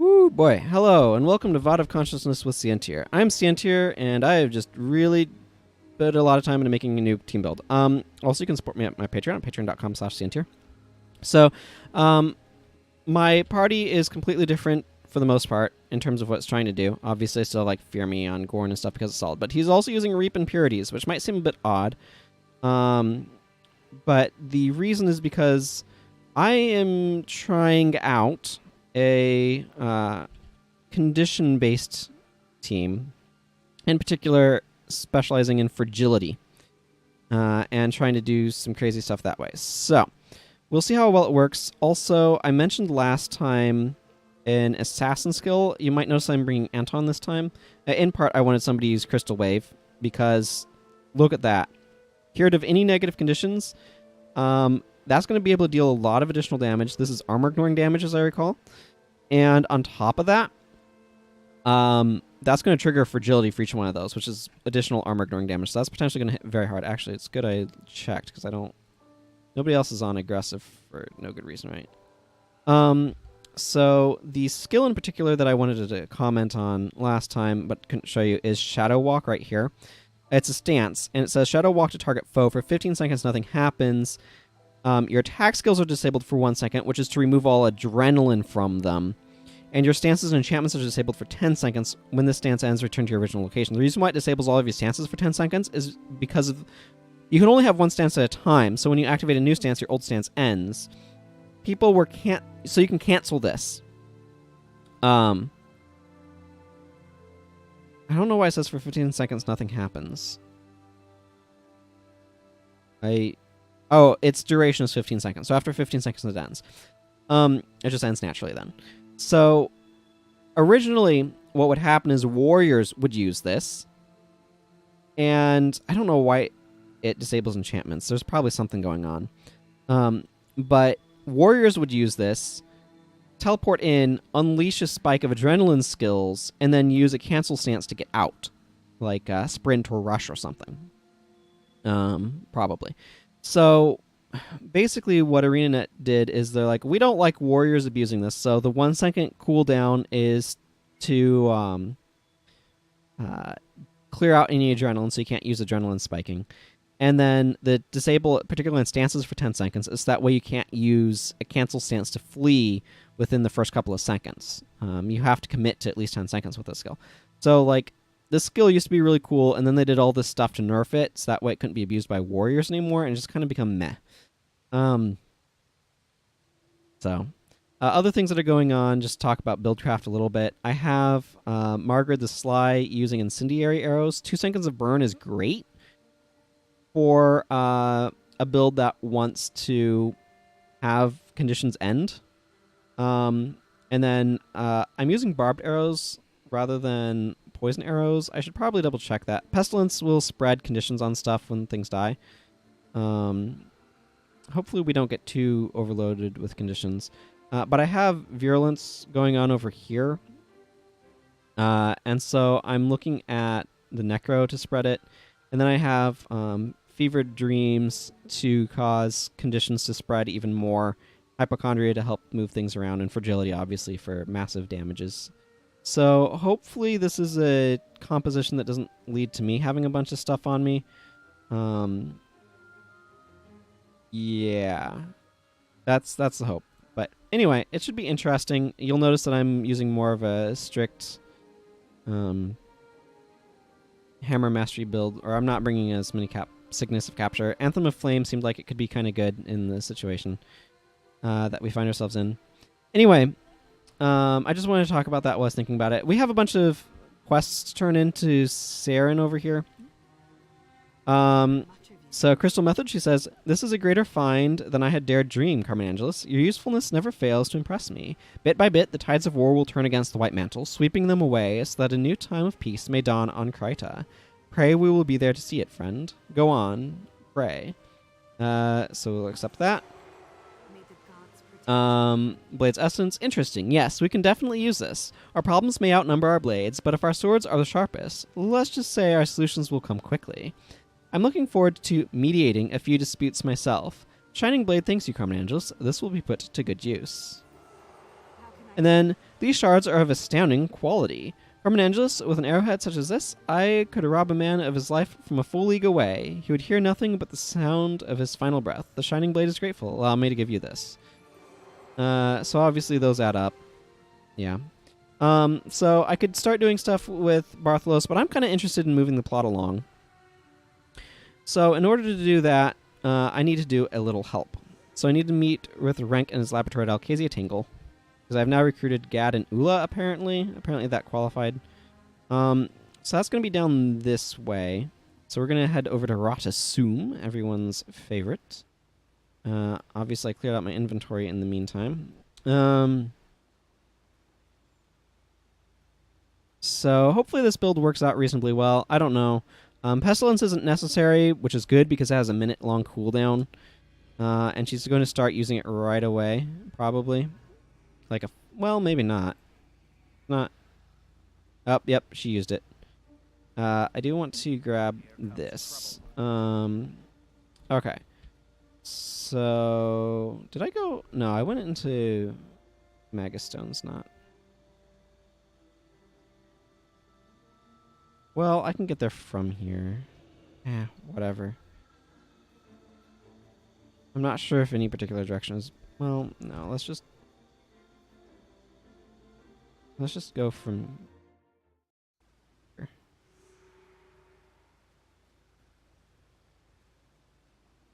Woo boy, hello and welcome to VOD of Consciousness with Sientir. I'm Sientir and I have just really put a lot of time into making a new team build. Also you can support me at my Patreon, patreon.com/Sientir. So, my party is completely different for the most part in terms of what it's trying to do. Obviously I still like Fear Me on Gorn and stuff because it's solid, but he's also using Reap Impurities, which might seem a bit odd. But the reason is because I am trying out a condition-based team, in particular specializing in fragility, and trying to do some crazy stuff that way. So, we'll see how well it works. Also, I mentioned last time an assassin skill. You might notice I'm bringing Anton this time. In part, I wanted somebody to use Crystal Wave, because look at that. Cured of any negative conditions. That's going to be able to deal a lot of additional damage. This is armor-ignoring damage, as I recall. And on top of that, that's going to trigger fragility for each one of those, which is additional armor-ignoring damage. So that's potentially going to hit very hard. Actually, it's good I checked, because I don't... Nobody else is on aggressive for no good reason, right? So the skill in particular that I wanted to comment on last time, but couldn't show you, is Shadow Walk right here. It's a stance, and it says Shadow Walk to target foe. For 15 seconds, nothing happens. Your attack skills are disabled for 1 second, which is to remove all adrenaline from them. And your stances and enchantments are disabled for 10 seconds. When this stance ends, return to your original location. The reason why it disables all of your stances for 10 seconds is because of... You can only have one stance at a time, so when you activate a new stance, your old stance ends. People were can't... So you can cancel this. I don't know why it says for 15 seconds nothing happens. Oh, its duration is 15 seconds. So after 15 seconds it ends. It just ends naturally then. So originally what would happen is warriors would use this. And I don't know why it disables enchantments. There's probably something going on. But warriors would use this, teleport in, unleash a spike of adrenaline skills, and then use a cancel stance to get out. Like sprint or rush or something. Probably. So, basically what ArenaNet did is they're like, we don't like warriors abusing this, so the 1 second cooldown is to clear out any adrenaline, so you can't use adrenaline spiking. And then the disable, particularly in stances, for 10 seconds, is that way you can't use a cancel stance to flee within the first couple of seconds. You have to commit to at least 10 seconds with this skill. So, like, this skill used to be really cool, and then they did all this stuff to nerf it, so that way it couldn't be abused by warriors anymore, and just kind of become meh. Other things that are going on, just talk about buildcraft a little bit. I have Margaret the Sly using incendiary arrows. 2 seconds of burn is great for a build that wants to have conditions end. And then I'm using barbed arrows rather than poison arrows. I should probably double check that. Pestilence will spread conditions on stuff when things die. Hopefully we don't get too overloaded with conditions. But I have virulence going on over here. And so I'm looking at the necro to spread it. And then I have fevered dreams to cause conditions to spread even more. Hypochondria to help move things around. And fragility, obviously, for massive damages. So hopefully this is a composition that doesn't lead to me having a bunch of stuff on me. Yeah. That's the hope. But anyway, it should be interesting. You'll notice that I'm using more of a strict hammer mastery build, or I'm not bringing as many sickness of capture. Anthem of Flame seemed like it could be kind of good in the situation that we find ourselves in. Anyway, I just wanted to talk about that while I was thinking about it. We have a bunch of quests to turn into Saren over here. So Crystal Method, she says, "This is a greater find than I had dared dream, Carmen Angelus. Your usefulness never fails to impress me. Bit by bit, the tides of war will turn against the White Mantle, sweeping them away so that a new time of peace may dawn on Kryta. Pray we will be there to see it, friend. Go on, pray." So we'll accept that. Blade's Essence, interesting. Yes, we can definitely use this. Our problems may outnumber our blades, but if our swords are the sharpest, let's just say our solutions will come quickly. I'm looking forward to mediating a few disputes myself. Shining Blade thanks you, Carmen Angelus. This will be put to good use. And then, these shards are of astounding quality. From an Angelus, with an arrowhead such as this, I could rob a man of his life from a full league away. He would hear nothing but the sound of his final breath. The shining blade is grateful. Allow me to give you this. So obviously those add up. Yeah. So I could start doing stuff with Bartholos, but I'm kind of interested in moving the plot along. So in order to do that, I need to do a little help. So I need to meet with Renk and his laboratory at Alcasia Tingle. Because I've now recruited Gad and Ula, apparently. Apparently that qualified. So that's going to be down this way. So we're going to head over to Ratasum, everyone's favorite. Obviously, I cleared out my inventory in the meantime. So hopefully this build works out reasonably well. I don't know. Pestilence isn't necessary, which is good because it has a minute-long cooldown. And she's going to start using it right away, probably. Well, maybe not. Not. Oh, yep, she used it. I do want to grab this. Okay. So, did I go? No, I went into Magastone's not. Well, I can get there from here. Whatever. I'm not sure if any particular direction is... Well, no, let's just go from here.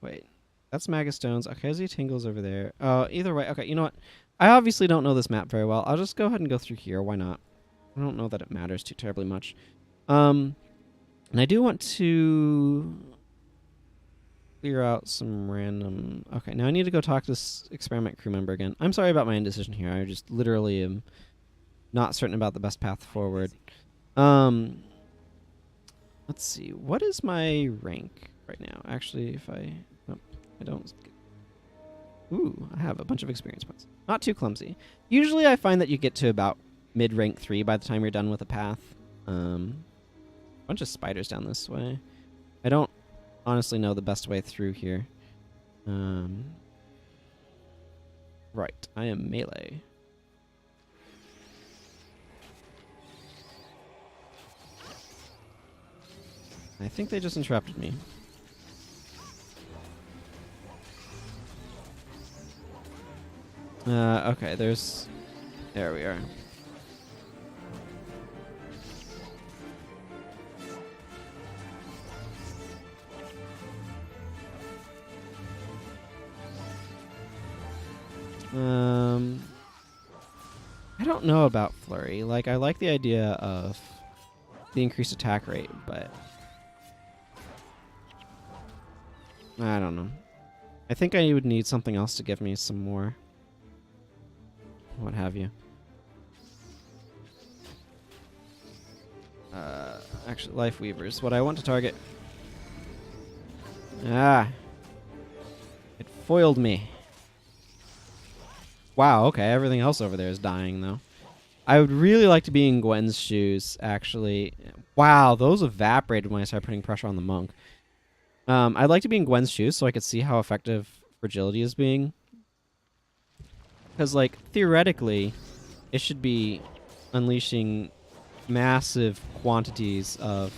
Wait. That's Magastone's. Alcasia Tingle's over there. Oh, either way. Okay, you know what? I obviously don't know this map very well. I'll just go ahead and go through here. Why not? I don't know that it matters too terribly much. And I do want to clear out some random... Okay, now I need to go talk to this experiment crew member again. I'm sorry about my indecision here. I just literally am not certain about the best path forward. Let's see. What is my rank right now? Actually, if I... Nope, I don't... Ooh, I have a bunch of experience points. Not too clumsy. Usually I find that you get to about mid-rank 3 by the time you're done with a path. Bunch of spiders down this way. I don't honestly know the best way through here. Right, I am melee. I think they just interrupted me. Okay, there's... There we are. I don't know about Flurry. Like, I like the idea of the increased attack rate, but... I don't know. I think I would need something else to give me some more... what have you. Actually, Life Weavers. What I want to target... Ah! It foiled me. Wow, okay, everything else over there is dying, though. I would really like to be in Gwen's shoes, actually. Wow, those evaporated when I started putting pressure on the monk. I'd like to be in Gwen's shoes so I could see how effective fragility is being. Because, like, theoretically, it should be unleashing massive quantities of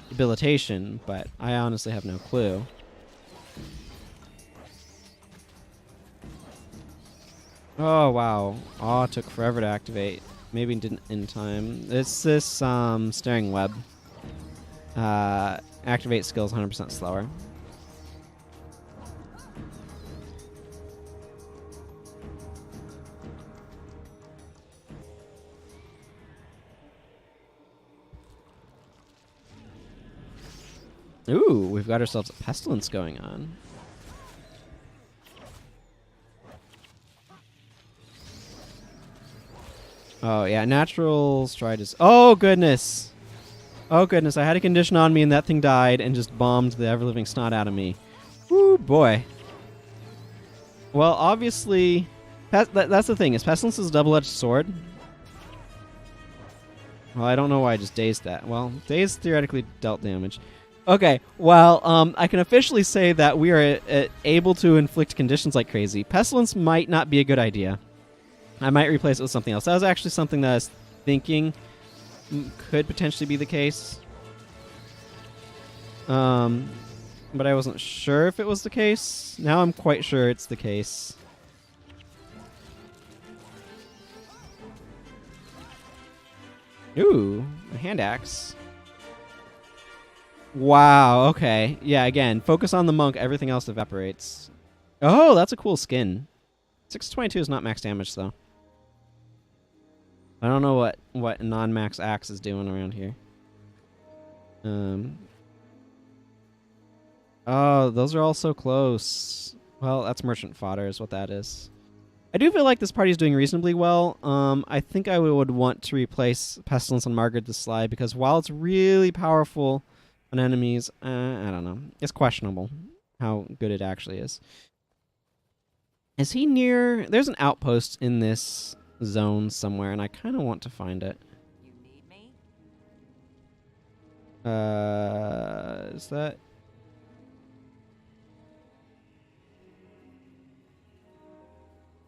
debilitation, but I honestly have no clue. Oh, wow. Oh, it took forever to activate. Maybe didn't in time. It's this staring web. Activate skills 100% slower. Ooh, we've got ourselves a pestilence going on. Oh, yeah, natural stride is... Oh, goodness! Oh, goodness, I had a condition on me and that thing died and just bombed the ever-living snot out of me. Woo, boy. Well, obviously... That's the thing, is Pestilence is a double-edged sword? Well, I don't know why I just dazed that. Well, Daze theoretically dealt damage. Okay, well, I can officially say that we are able to inflict conditions like crazy. Pestilence might not be a good idea. I might replace it with something else. That was actually something that I was thinking could potentially be the case. But I wasn't sure if it was the case. Now I'm quite sure it's the case. Ooh, a hand axe. Wow, okay. Yeah, again, focus on the monk, everything else evaporates. Oh, that's a cool skin. 622 is not max damage, though. I don't know what non-max axe is doing around here. Oh, those are all so close. Well, that's merchant fodder is what that is. I do feel like this party is doing reasonably well. I think I would want to replace Pestilence on Margaret the Sly because while it's really powerful on enemies, I don't know. It's questionable how good it actually is. Is he near... There's an outpost in this zone somewhere, and I kind of want to find it. You need me? Is that...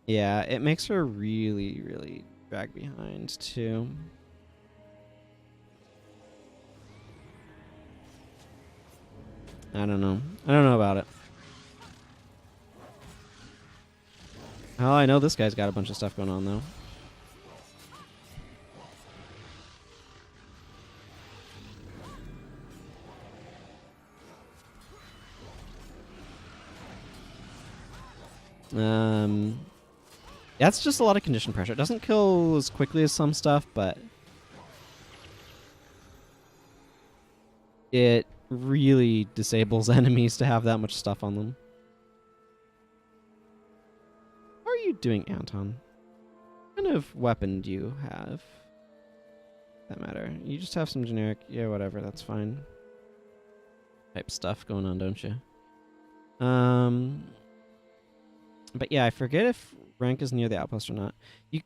Yeah, it makes her really, really drag behind, too. I don't know. I don't know about it. Oh, I know this guy's got a bunch of stuff going on, though. That's just a lot of condition pressure. It doesn't kill as quickly as some stuff, but it really disables enemies to have that much stuff on them. How are you doing, Anton? What kind of weapon do you have? That matter. You just have some generic... Yeah, whatever. That's fine. Type stuff going on, don't you? But yeah, I forget if Renk is near the outpost or not. You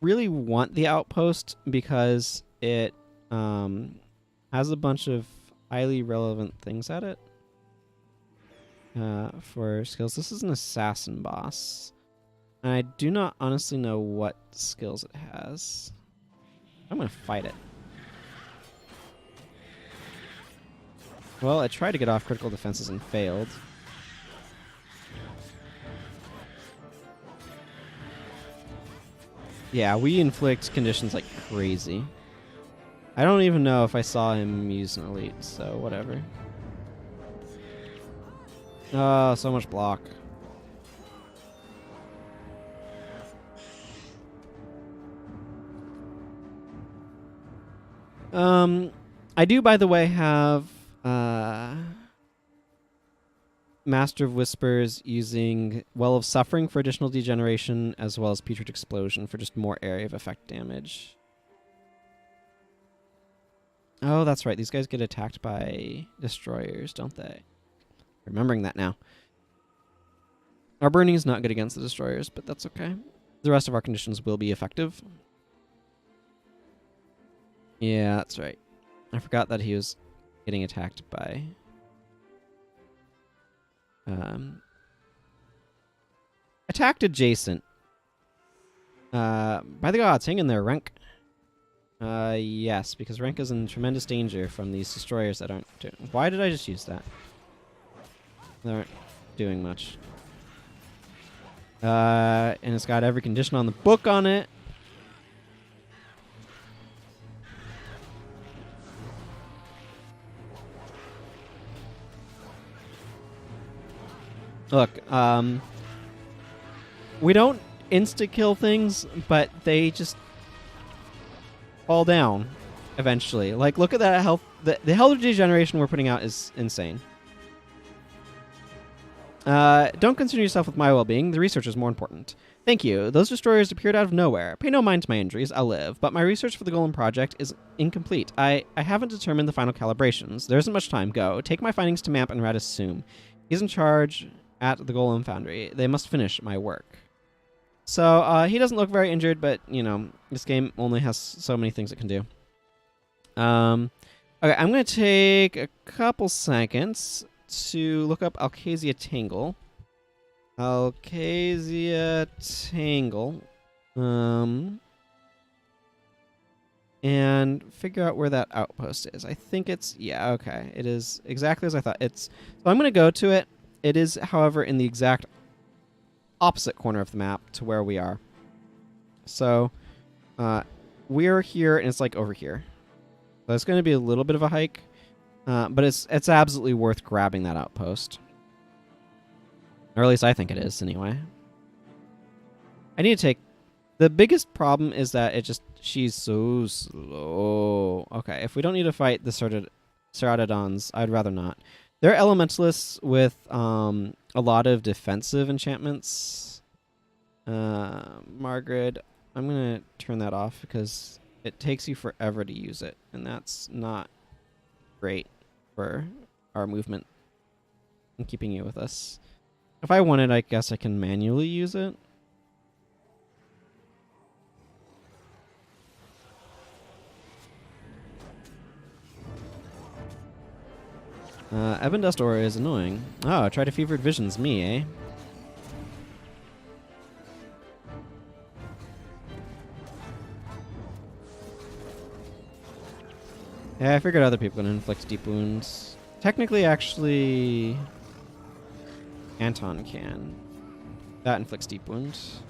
really want the outpost because it has a bunch of highly relevant things at it for skills. This is an assassin boss. And I do not honestly know what skills it has. I'm going to fight it. Well, I tried to get off critical defenses and failed. Yeah, we inflict conditions like crazy. I don't even know if I saw him use an elite, so whatever. Oh, so much block. I do, by the way, have Master of Whispers using Well of Suffering for additional degeneration, as well as Putrid Explosion for just more area of effect damage. Oh, that's right. These guys get attacked by destroyers, don't they? Remembering that now. Our burning is not good against the destroyers, but that's okay. The rest of our conditions will be effective. Yeah, that's right. I forgot that he was getting attacked by... attacked adjacent. By the gods, hang in there, Renk. Yes, because Renk is in tremendous danger from these destroyers that aren't doing... Why did I just use that? They aren't doing much. And it's got every condition on the book on it. Look, we don't insta-kill things, but they just fall down eventually. Like, look at that health. The health regeneration we're putting out is insane. Don't concern yourself with my well-being. The research is more important. Thank you. Those destroyers appeared out of nowhere. Pay no mind to my injuries. I'll live. But my research for the Golem project is incomplete. I haven't determined the final calibrations. There isn't much time. Go. Take my findings to Map and Radis Soom. He's in charge at the Golem Foundry. They must finish my work. So, he doesn't look very injured, but, you know, this game only has so many things it can do. Okay, I'm going to take a couple seconds to look up Alcasia Tangle. Alcasia Tangle. And figure out where that outpost is. I think it's, yeah, okay. It is exactly as I thought. So I'm going to go to it. It is, however, in the exact opposite corner of the map to where we are. So we're here, and it's like over here. So it's going to be a little bit of a hike, but it's absolutely worth grabbing that outpost. Or at least I think it is, anyway. I need to take... The biggest problem is that she's so slow. Okay, if we don't need to fight the Ceratodons, I'd rather not. They're elementalists with a lot of defensive enchantments. Margaret, I'm going to turn that off because it takes you forever to use it, and that's not great for our movement and keeping you with us. If I wanted, I guess I can manually use it. Ebon Dust Aura is annoying. Oh, try to Fevered Visions me, eh? Yeah, I figured other people can inflict deep wounds. Technically, actually, Anton can. That inflicts deep wounds.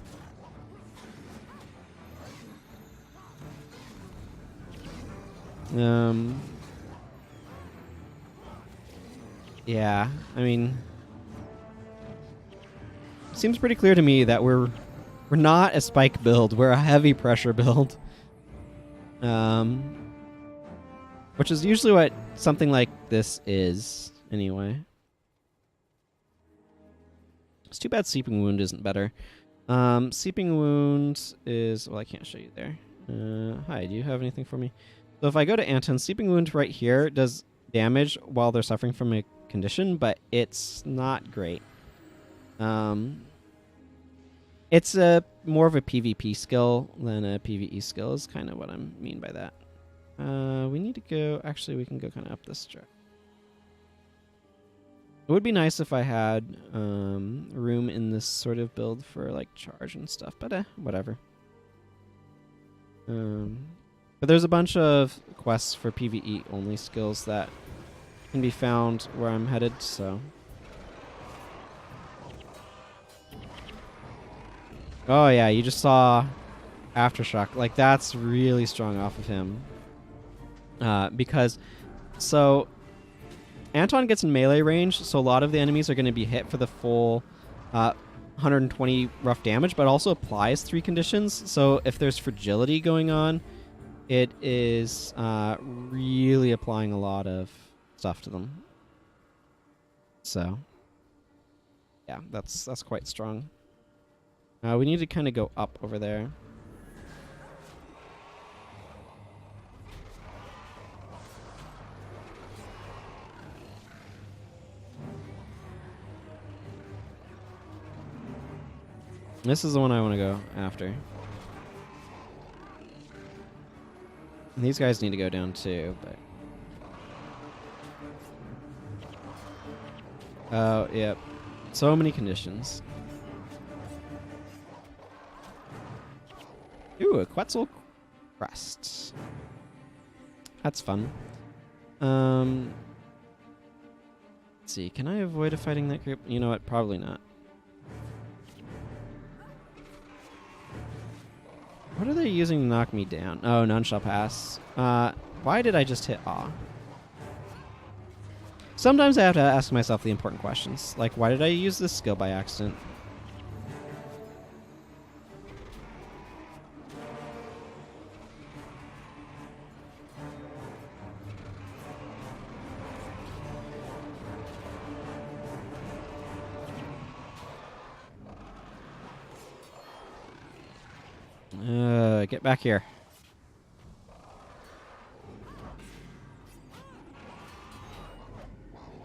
Yeah, I mean, seems pretty clear to me that we're not a spike build. We're a heavy pressure build. Which is usually what something like this is, anyway. It's too bad Seeping Wound isn't better. Seeping Wound is... Well, I can't show you there. Hi, do you have anything for me? So if I go to Anton, Seeping Wound right here does damage while they're suffering from a condition, but it's not great. It's more of a PvP skill than a PvE skill is kind of what I mean by that. We need to go... Actually, we can go kind of up this track. It would be nice if I had room in this sort of build for like charge and stuff, but whatever. But there's a bunch of quests for PvE only skills that can be found where I'm headed, so... Oh yeah, you just saw Aftershock. Like, that's really strong off of him. Because... So... Anton gets in melee range, so a lot of the enemies are going to be hit for the full 120 rough damage, but also applies 3 conditions. So if there's fragility going on, it is really applying a lot of stuff to them. So, yeah, that's quite strong. We need to kind of go up over there. This is the one I want to go after. And these guys need to go down too, but... Oh, yep. So many conditions. Ooh, a Quetzal Crest. That's fun. Let's see, can I avoid fighting that group? You know what, probably not. What are they using to knock me down? Oh, none shall pass. Why did I just hit awe? Sometimes I have to ask myself the important questions, like why did I use this skill by accident? Get back here.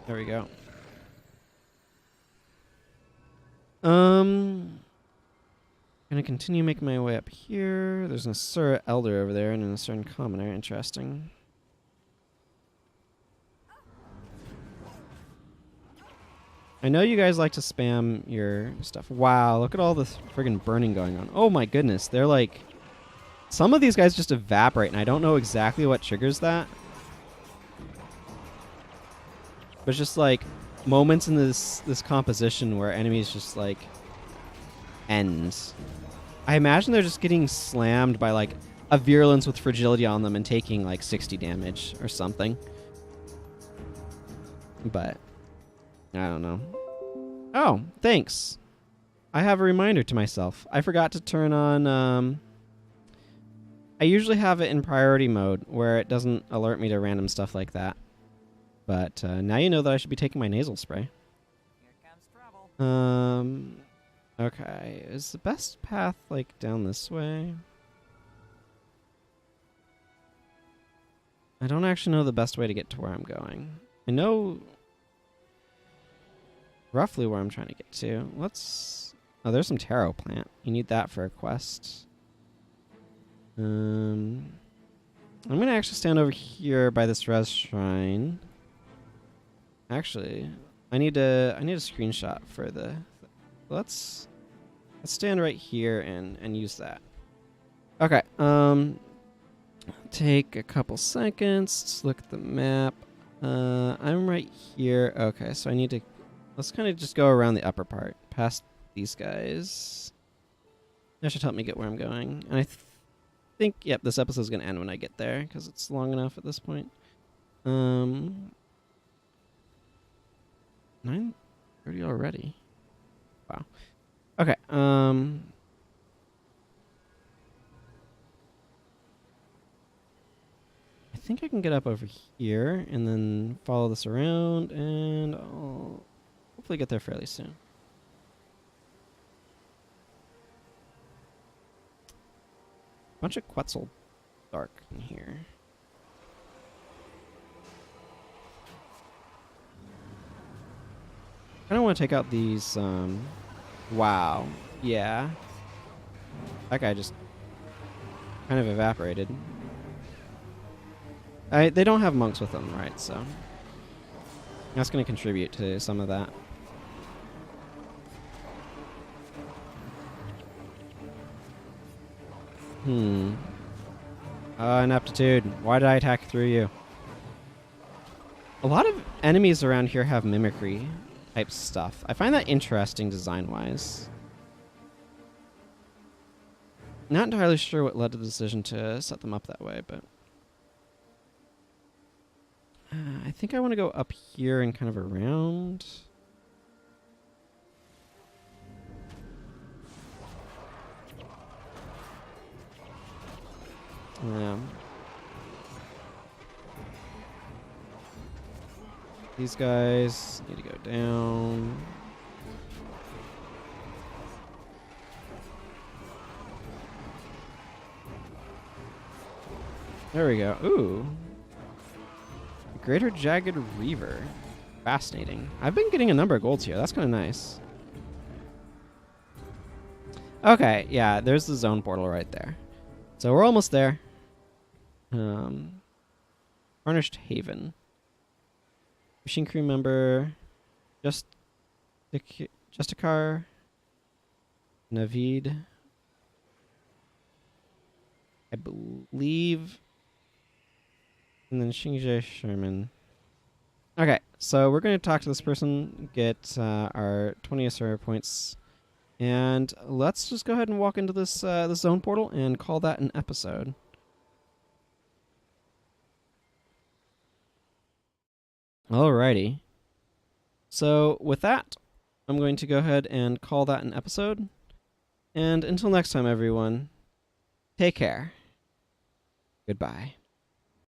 There we go. Gonna continue making my way up here. There's an Asura Elder over there and an Asuran Commoner. Interesting. I know you guys like to spam your stuff. Wow, look at all this friggin' burning going on. Oh my goodness, they're like... Some of these guys just evaporate, and I don't know exactly what triggers that. But it's just like moments in this composition where enemies just like end. I imagine they're just getting slammed by like a virulence with fragility on them and taking like 60 damage or something. But I don't know. Oh, thanks. I have a reminder to myself. I forgot to turn on... I usually have it in priority mode where it doesn't alert me to random stuff like that. But now you know that I should be taking my nasal spray. Here comes trouble. Okay. Is the best path like down this way? I don't actually know the best way to get to where I'm going. I know roughly where I'm trying to get to. Let's... Oh, there's some taro plant. You need that for a quest. I'm gonna actually stand over here by this res shrine. Actually, I need a screenshot for the... Let's stand right here and use that. Okay, take a couple seconds to look at the map. I'm right here. Okay, so I need to... Let's kind of just go around the upper part, past these guys. That should help me get where I'm going. And I think, yep, this episode's going to end when I get there, because it's long enough at this point. 9:30 already. Wow. Okay, I think I can get up over here and then follow this around, and I'll hopefully get there fairly soon. Bunch of Quetzal dark in here. I don't want to take out these, wow. Yeah. That guy just kind of evaporated. They don't have monks with them, right, so that's going to contribute to some of that. Ineptitude. Why did I attack through you? A lot of enemies around here have mimicry type stuff. I find that interesting design-wise. Not entirely sure what led to the decision to set them up that way, but... I think I want to go up here and kind of around. Yeah. These guys need to go down. There we go. Ooh. Greater Jagged Reaver. Fascinating. I've been getting a number of golds here. That's kind of nice. Okay, yeah, there's the zone portal right there. So we're almost there. Varnished Haven. Machine crew member. Justicar. Navid. I believe. And then Xingje Sherman. Okay, so we're going to talk to this person, get our 20 SR points, and let's just go ahead and walk into this this zone portal and call that an episode. Alrighty. So with that, I'm going to go ahead and call that an episode. And until next time, everyone, take care. Goodbye.